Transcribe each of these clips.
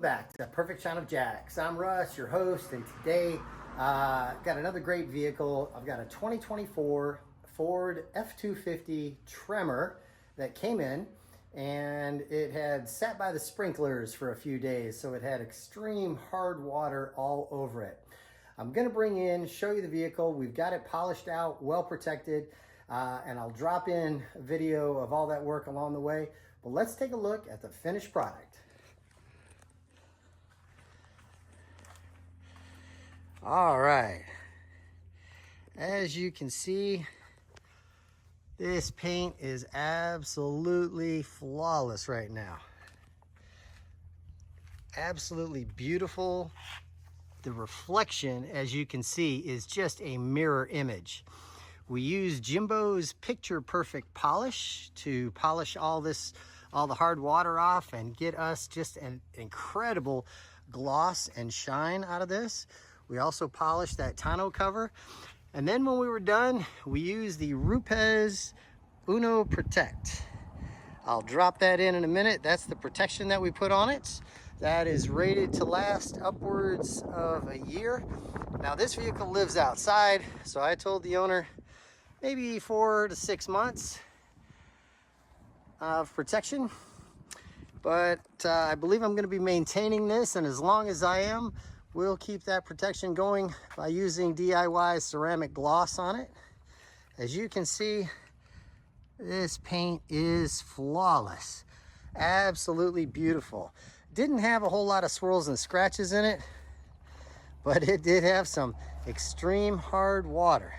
Back to Perfect Shine of Jacks. I'm Russ, your host, and today got another great vehicle. I've got a 2024 Ford F-250 Tremor that came in, and it had sat by the sprinklers for a few days, so it had extreme hard water all over it. I'm going to show you the vehicle. We've got it polished out, well protected, and I'll drop in a video of all that work along the way. But let's take a look at the finished product. All right, as you can see, this paint is absolutely flawless right now. Absolutely beautiful. The reflection, as you can see, is just a mirror image. We use Jimbo's Picture Perfect polish to polish all the hard water off and get us just an incredible gloss and shine out of this. We also polished that tonneau cover. And then when we were done, we used the Rupes Uno Protect. I'll drop that in a minute. That's the protection that we put on it. That is rated to last upwards of a year. Now this vehicle lives outside, so I told the owner maybe 4 to 6 months of protection. But I believe I'm going to be maintaining this, and as long as I am, we'll keep that protection going by using DIY ceramic gloss on it. As you can see, this paint is flawless. Absolutely beautiful. Didn't have a whole lot of swirls and scratches in it, but it did have some extreme hard water.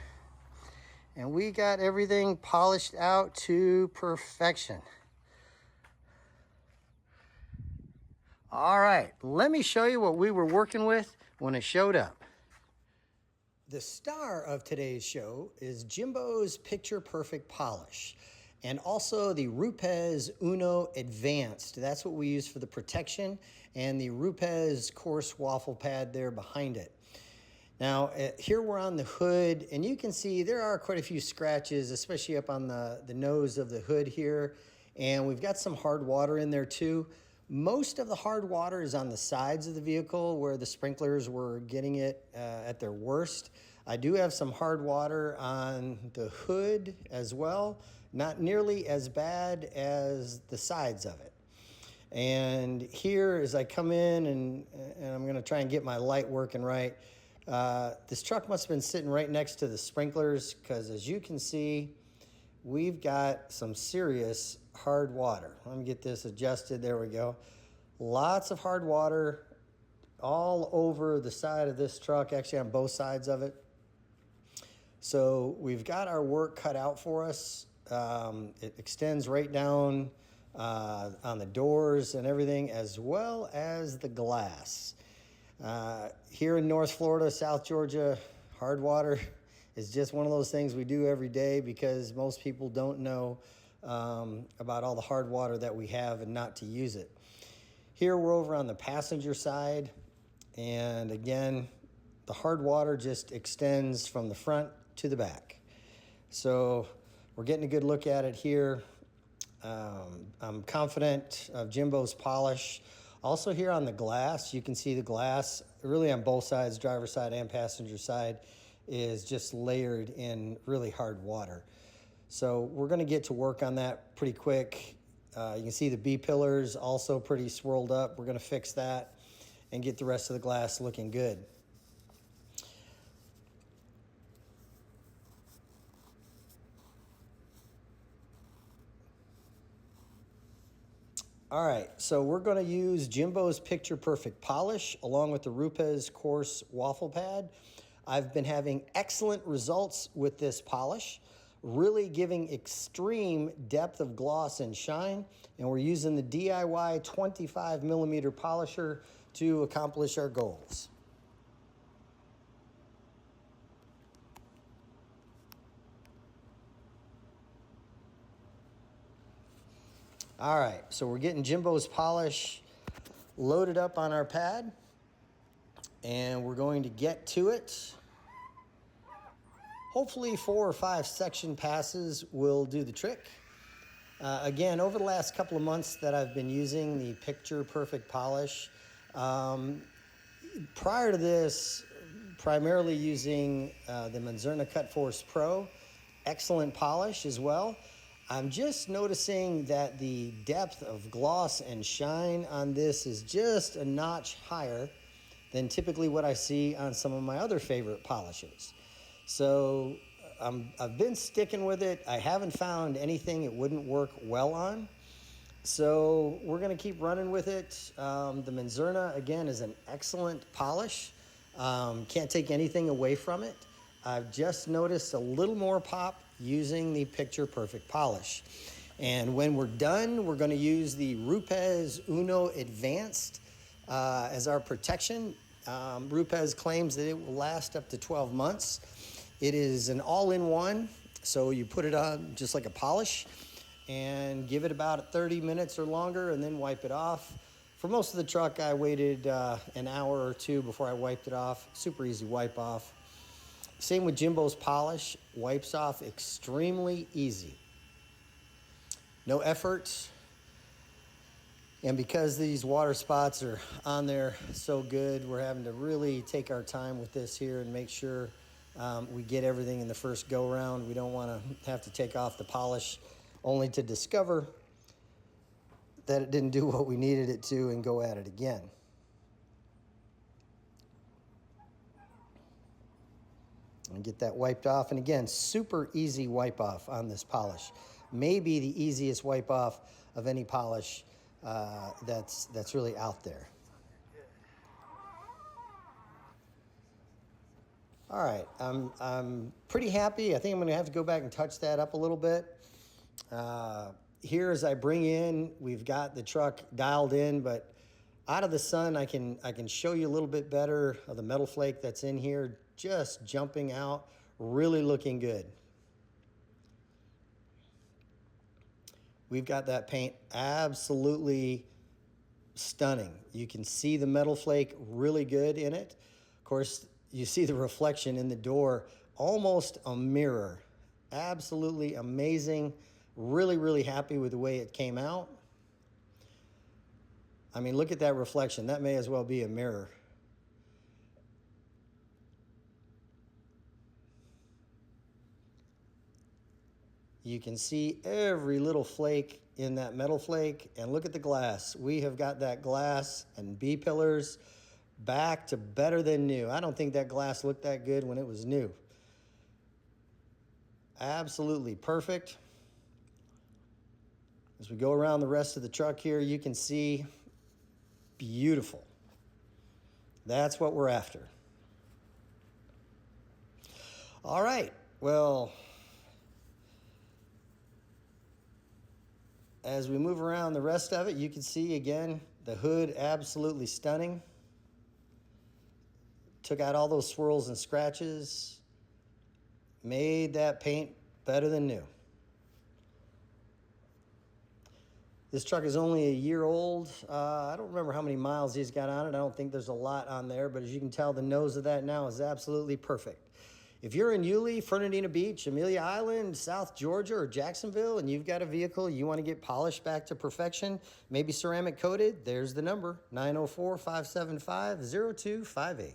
And we got everything polished out to perfection. All right, let me show you what we were working with when it showed up. The star of today's show is Jimbo's Picture Perfect polish, and also the Rupes Uno Advanced. That's what we use for the protection, and the Rupes coarse waffle pad there behind it. Now, here we're on the hood, and you can see there are quite a few scratches, especially up on the nose of the hood here, and we've got some hard water in there too. Most of the hard water is on the sides of the vehicle where the sprinklers were getting it at their worst. I do have some hard water on the hood as well, not nearly as bad as the sides of it. And here as I come in, and I'm going to try and get my light working right, this truck must have been sitting right next to the sprinklers, because as you can see, we've got some serious hard water. Let me get this adjusted. There we go. Lots of hard water all over the side of this truck, actually on both sides of it. So we've got our work cut out for us. It extends right down on the doors and everything, as well as the glass. Here in North Florida, South Georgia, hard water is just one of those things we do every day, because most people don't know about all the hard water that we have and not to use it. Here we're over on the passenger side, and again, the hard water just extends from the front to the back. So we're getting a good look at it here. I'm confident of Jimbo's polish. Also here on the glass, you can see the glass really on both sides, driver's side and passenger side, is just layered in really hard water. So we're going to get to work on that pretty quick. You can see the B-pillars also pretty swirled up. We're going to fix that and get the rest of the glass looking good. All right, so we're going to use Jimbo's Picture Perfect polish along with the Rupes coarse waffle pad. I've been having excellent results with this polish, really giving extreme depth of gloss and shine, and we're using the DIY 25 millimeter polisher to accomplish our goals. All right, so we're getting Jimbo's polish loaded up on our pad, and we're going to get to it. Hopefully 4 or 5 section passes will do the trick. Again, over the last couple of months that I've been using the Picture Perfect polish, Prior to this, primarily using the Manzurna Cut Force Pro, excellent polish as well. I'm just noticing that the depth of gloss and shine on this is just a notch higher than typically what I see on some of my other favorite polishes. So I've been sticking with it. I haven't found anything it wouldn't work well on. So we're going to keep running with it. The Manzurna, again, is an excellent polish. Can't take anything away from it. I've just noticed a little more pop using the Picture Perfect polish. And when we're done, we're going to use the Rupes Uno Advanced as our protection. Rupes claims that it will last up to 12 months. It is an all-in-one, so you put it on just like a polish and give it about 30 minutes or longer and then wipe it off. For most of the truck, I waited an hour or two before I wiped it off. Super easy wipe off. Same with Jimbo's polish, wipes off extremely easy. No effort. And because these water spots are on there so good, we're having to really take our time with this here and make sure we get everything in the first go round. We don't want to have to take off the polish only to discover that it didn't do what we needed it to and go at it again. And get that wiped off. And again, super easy wipe off on this polish. Maybe the easiest wipe off of any polish that's really out there. All right, I'm pretty happy. I think I'm gonna have to go back and touch that up a little bit. Here as I bring in, we've got the truck dialed in, but out of the sun, I can show you a little bit better of the metal flake that's in here, just jumping out, really looking good. We've got that paint absolutely stunning. You can see the metal flake really good in it. Of course, you see the reflection in the door, almost a mirror. Absolutely amazing. Really, really happy with the way it came out. I mean, look at that reflection. That may as well be a mirror. You can see every little flake in that metal flake, and look at the glass. We have got that glass and B-pillars back to better than new. I don't think that glass looked that good when it was new. Absolutely perfect. As we go around the rest of the truck here, you can see beautiful. That's what we're after. All right, well, as we move around the rest of it, you can see again, the hood absolutely stunning. Took out all those swirls and scratches, made that paint better than new. This truck is only a year old. I don't remember how many miles he's got on it. I don't think there's a lot on there, but as you can tell, the nose of that now is absolutely perfect. If you're in Yulee, Fernandina Beach, Amelia Island, South Georgia, or Jacksonville, and you've got a vehicle you want to get polished back to perfection, maybe ceramic coated, there's the number, 904-575-0258.